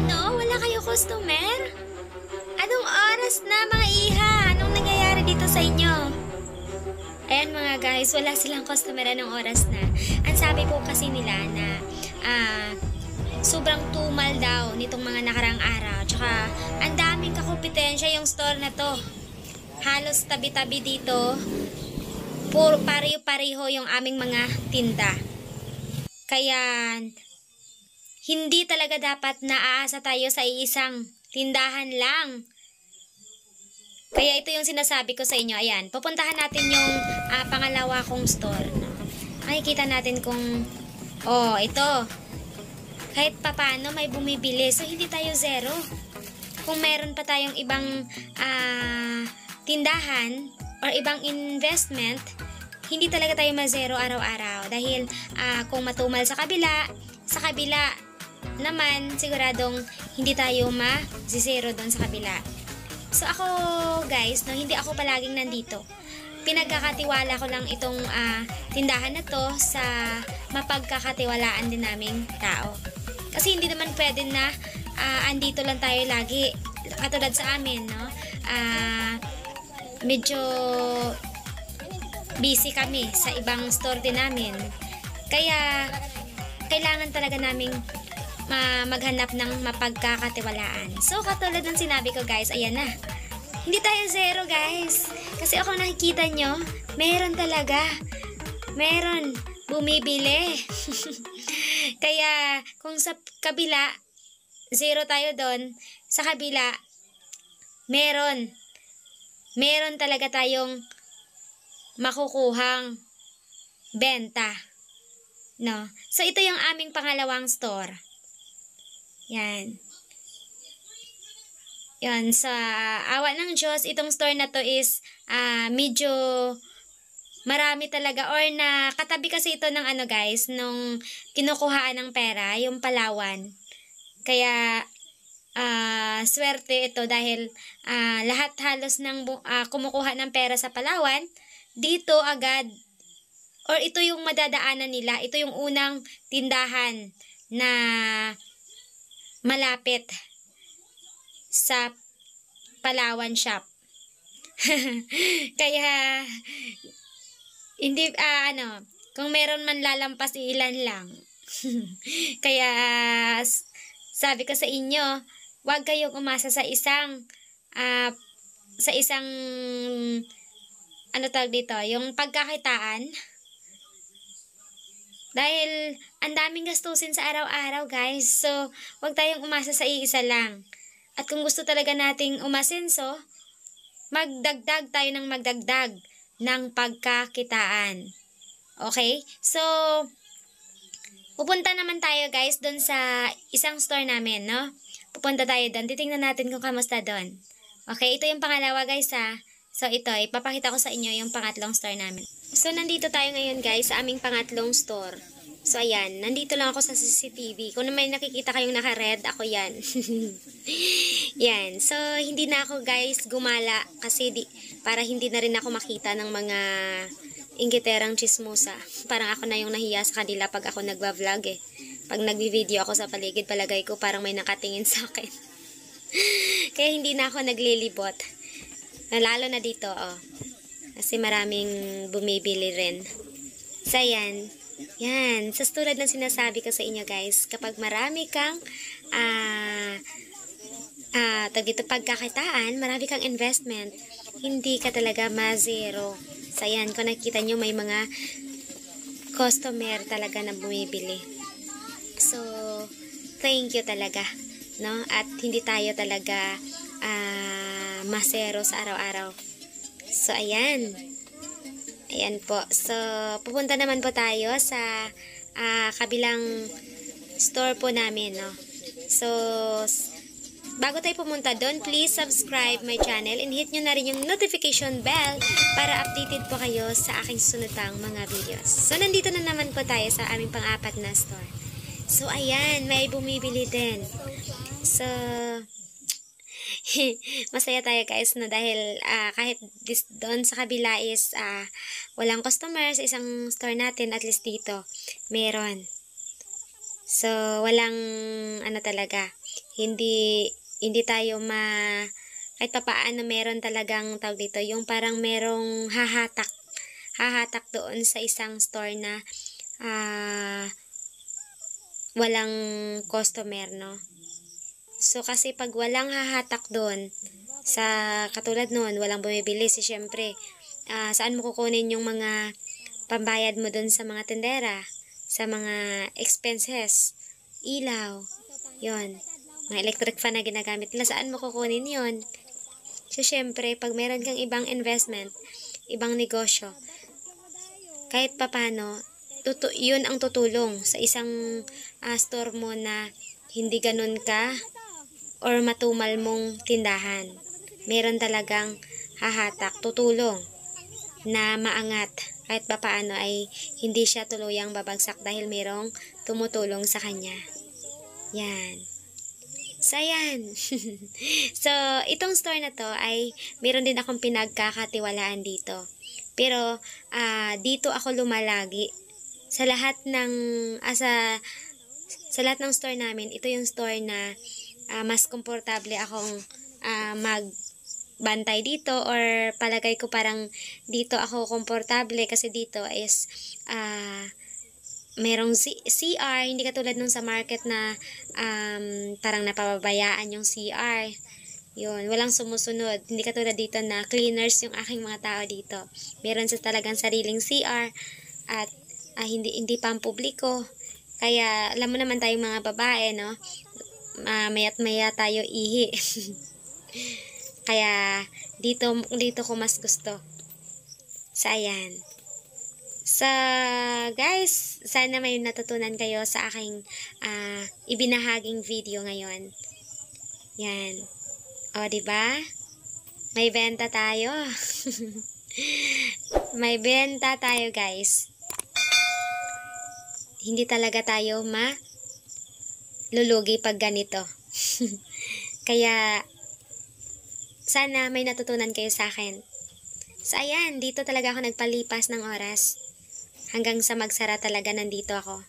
Ano? Wala kayo customer? Anong oras na mga iha? Anong nangyayari dito sa inyo? Ayan mga guys, wala silang customer anong oras na. Ang sabi po kasi nila na sobrang tumal daw nitong mga nakarang araw. Tsaka ang daming kakumpetensya yung store na to. Halos tabi-tabi dito. Puro pareho-pareho yung aming mga tinda. Kaya hindi talaga dapat naaasa tayo sa iisang tindahan lang. Kaya ito yung sinasabi ko sa inyo. Ayan, pupuntahan natin yung pangalawa kong store. No? Makikita natin kung, ito. Kahit papano may bumibili. So, hindi tayo zero. Kung meron pa tayong ibang tindahan or ibang investment, hindi talaga tayo ma-zero araw-araw. Dahil kung matumal sa kabila naman, siguradong hindi tayo ma-zero doon sa kabila. So ako guys, no, hindi ako palaging nandito. Pinagkakatiwala ko lang itong tindahan na to sa mapagkakatiwalaan din naming tao. Kasi hindi naman pwede na andito lang tayo lagi. Katulad sa amin, no? Medyo busy kami sa ibang store din namin. Kaya kailangan talaga naming maghanap ng mapagkakatiwalaan. So, katulad ng sinabi ko guys, ayan na. Hindi tayo zero guys. Kasi ako nakikita nyo, meron talaga. Meron. Bumibili. Kaya, kung sa kabila, zero tayo doon. Sa kabila, meron. Meron talaga tayong makukuhang benta. No? So, ito yung aming pangalawang store. Yan. Yan, sa awa ng Diyos, itong store na to is medyo marami talaga or na katabi kasi ito ng ano guys, nung kinukuhaan ng pera, yung Palawan. Kaya swerte ito dahil lahat halos ng kumukuha ng pera sa Palawan, dito agad or ito yung madadaanan nila, ito yung unang tindahan na malapit sa Palawan shop. Kaya hindi kung meron man lalampas ilan lang. Kaya sabi ko sa inyo, huwag kayong umasa sa isang ano tawag dito, yung pagkakitaan. Dahil ang daming gastusin sa araw-araw guys. So, huwag tayong umasa sa iisa lang. At kung gusto talaga nating umasenso, magdagdag tayo ng magdagdag ng pagkakitaan. Okay? So, pupunta naman tayo guys doon sa isang store namin, no? Pupunta tayo doon. Titingnan natin kung kamusta doon. Okay? Ito yung pangalawa guys ha. So, ito, ipapakita ko sa inyo yung pangatlong store namin. So, nandito tayo ngayon guys sa aming pangatlong store. So, ayan. Nandito lang ako sa CCTV. Kung may nakikita kayong naka-red, ako yan. Yan. So, hindi na ako guys gumala kasi para hindi na rin ako makita ng mga inggiterang chismosa. Parang ako na yung nahiya sa kanila pag ako nagwa-vlog eh. Pag nagbi-video ako sa paligid, palagay ko parang may nakatingin sa akin. Kaya hindi na ako naglilibot. Lalo na dito, kasi maraming bumibili rin. So, yan. Yan. Sa tulad ng sinasabi ko sa inyo, guys, kapag marami kang pagkakitaan, marami kang investment, hindi ka talaga ma-zero. So, yan. Kung nakita nyo, may mga customer talaga na bumibili. So, thank you talaga. No? At hindi tayo talaga masero sa araw-araw. So, ayan. Ayan po. So, pupunta naman po tayo sa kabilang store po namin, no? So, bago tayo pumunta doon, please subscribe my channel and hit nyo na rin yung notification bell para updated po kayo sa aking sunodang mga videos. So, nandito na naman po tayo sa aming pang-apat na store. So, ayan. May bumibili din. So, masaya tayo guys na dahil kahit doon sa kabila is walang customer sa isang store natin, at least dito meron. So walang talaga, hindi tayo kahit papaano meron talagang tawag dito, yung parang merong hahatak doon sa isang store na walang customer, no? So, kasi pag walang hahatak doon, sa katulad noon, walang bumibili, syempre, saan mo kukunin yung mga pambayad mo doon sa mga tendera, sa mga expenses, ilaw, yon, mga electric fan na ginagamit nila, saan mo kukunin yon? So, syempre, pag meron kang ibang investment, ibang negosyo, kahit papano, yun ang tutulong sa isang store mo na hindi ganun ka or matumal mong tindahan. Meron talagang hahatak, tutulong na maangat kahit papaano ay hindi siya tuluyang babagsak dahil merong tumutulong sa kanya. Yan. So, ayan. So, itong store na to ay meron din akong pinagkakatiwalaan dito. Pero, dito ako lumalagi. Sa lahat ng store namin, ito yung store na mas komportable akong magbantay dito, or palagay ko parang dito ako komportable kasi dito is merong CR, hindi katulad nung sa market na parang napababayaan yung CR. Yun, walang sumusunod. Hindi katulad dito na cleaners yung aking mga tao dito. Meron sa talagang sariling CR at hindi pang publiko. Kaya alam mo naman tayong mga babae, no? Mayat maya tayo ihi. Kaya dito ko mas gusto. So, ayan. So, guys, sana may natutunan kayo sa aking ibinahaging video ngayon. Yan. O, diba? May benta tayo. May benta tayo, guys. Hindi talaga tayo lulugi pag ganito. Kaya, sana may natutunan kayo sa akin. So, ayan, dito talaga ako nagpalipas ng oras. Hanggang sa magsara talaga nandito ako.